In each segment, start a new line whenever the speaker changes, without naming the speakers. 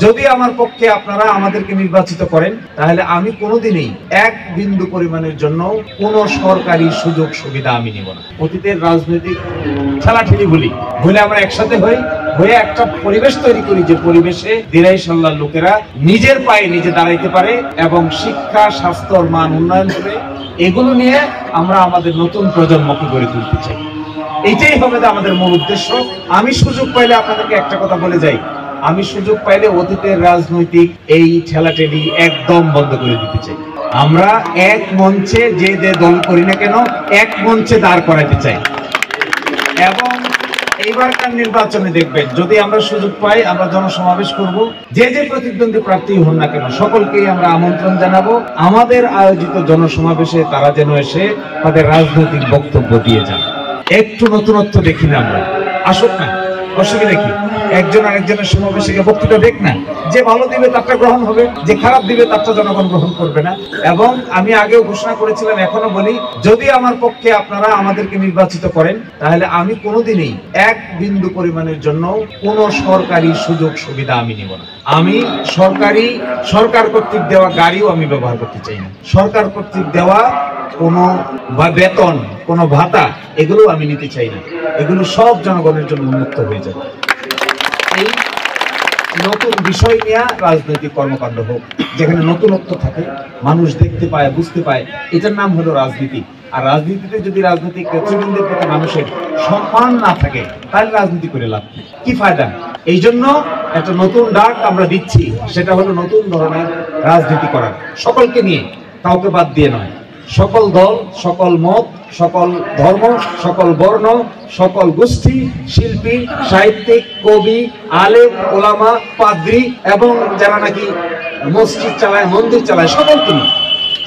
যদি আমার পক্ষে আপনারা আমাদেরকে নির্বাচিত করেন তাহলে আমি কোনোদিনই এক বিন্দু পরিমাণের জন্য কোনো সরকারি সুযোগ সুবিধা আমি নিব না। অতীতের রাজনৈতিক ঠেলাঠেলি ভুলে আমরা একসাথে হয়ে একটা পরিবেশ তৈরি করি যে পরিবেশে দিরাই সাল্লার লোকেরা নিজের পায়ে নিজে দাঁড়াইতে পারে এবং শিক্ষা স্বাস্থ্যর মান উন্নয়ন করে এগুলো নিয়ে আমরা আমাদের নতুন প্রজন্মকে গড়ে তুলতে চাই। এইটাই হবে আমাদের মূল উদ্দেশ্য। আমি সুযোগ পাইলে আপনাদেরকে একটা কথা বলে যাই, আমি সুযোগ পাইলে অতীতের রাজনৈতিক এই ঠেলাঠেলি একদম বন্ধ করে দিতে চাই। আমরা এক মঞ্চে যে দল করি না কেন এক মঞ্চে দাঁড় করাতে চাই। এবং এইবারকার নির্বাচনে দেখবেন যদি আমরা সুযোগ পাই আমরা জনসমাবেশ করব, যে প্রতিদ্বন্দ্বী প্রার্থী হন না কেন সকলকেই আমরা আমন্ত্রণ জানাবো আমাদের আয়োজিত জনসমাবেশে তারা যেন এসে তাদের রাজনৈতিক বক্তব্য দিয়ে যান। একটু নতুনত্ব দেখি না আমরা, আসুক না, অসুবিধা কি? একজন আরেকজনের সমাবেশে বক্তৃতা দেখ না, যে ভালো দিবে তারটা গ্রহণ হবে, যে খারাপ দিবে তারটা জনগণ গ্রহণ করবে না। এবং আমি আগেও ঘোষণা করেছিলাম এখনো বলি, যদি আমার পক্ষে আপনারা আমাদেরকে নির্বাচিত করেন তাহলে আমি কোনোদিনই এক বিন্দু পরিমাণের জন্য কোনো সরকারি সুযোগ সুবিধা আমি নিব না। আমি সরকার কর্তৃক দেওয়া গাড়িও আমি ব্যবহার করতে চাই না। সরকার কর্তৃক দেওয়া কোনো বেতন, কোনো ভাতা এগুলো আমি নিতে চাই না। এগুলো সব জনগণের জন্য উন্মুক্ত হয়ে যাবে। এই নতুন বিষয় নিয়ে রাজনৈতিক কর্মকাণ্ড হোক, যেখানে নতুনত্ব থাকে, মানুষ দেখতে পায়, বুঝতে পায়, এটার নাম হলো রাজনীতি। আর রাজনীতিতে যদি রাজনৈতিক নেতৃবৃন্দের প্রতি মানুষের সম্মান না থাকে তাহলে রাজনীতি করে লাভ কি ফায়দা? এই জন্য একটা নতুন ডাক আমরা দিচ্ছি, সেটা হলো নতুন ধরনের রাজনীতি করার, সকলকে নিয়ে, কাউকে বাদ দিয়ে নয়। সকল দল, সকল মত, সকল ধর্ম, সকল বর্ণ, সকল গোষ্ঠী, শিল্পী, সাহিত্যিক, কবি, আলেম, ওলামা, পাদ্রী এবং যারা নাকি মসজিদ চালায়, মন্দির চালায়,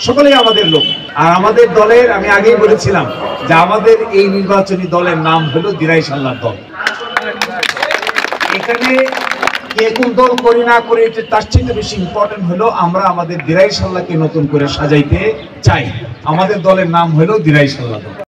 সকলেই আমাদের লোক। আর আমাদের দলের, আমি আগেই বলেছিলাম যে আমাদের এই নির্বাচনী দলের নাম হলো দিরাই সাল্লার দল। এখানে কে কোন দল করি না করি তার চেয়ে বেশি ইম্পর্টেন্ট হলো আমরা আমাদের দিরাই সাল্লাহকে নতুন করে সাজাইতে চাই। আমাদের দলের নাম হলো দিরাই সাল্লাহ দল।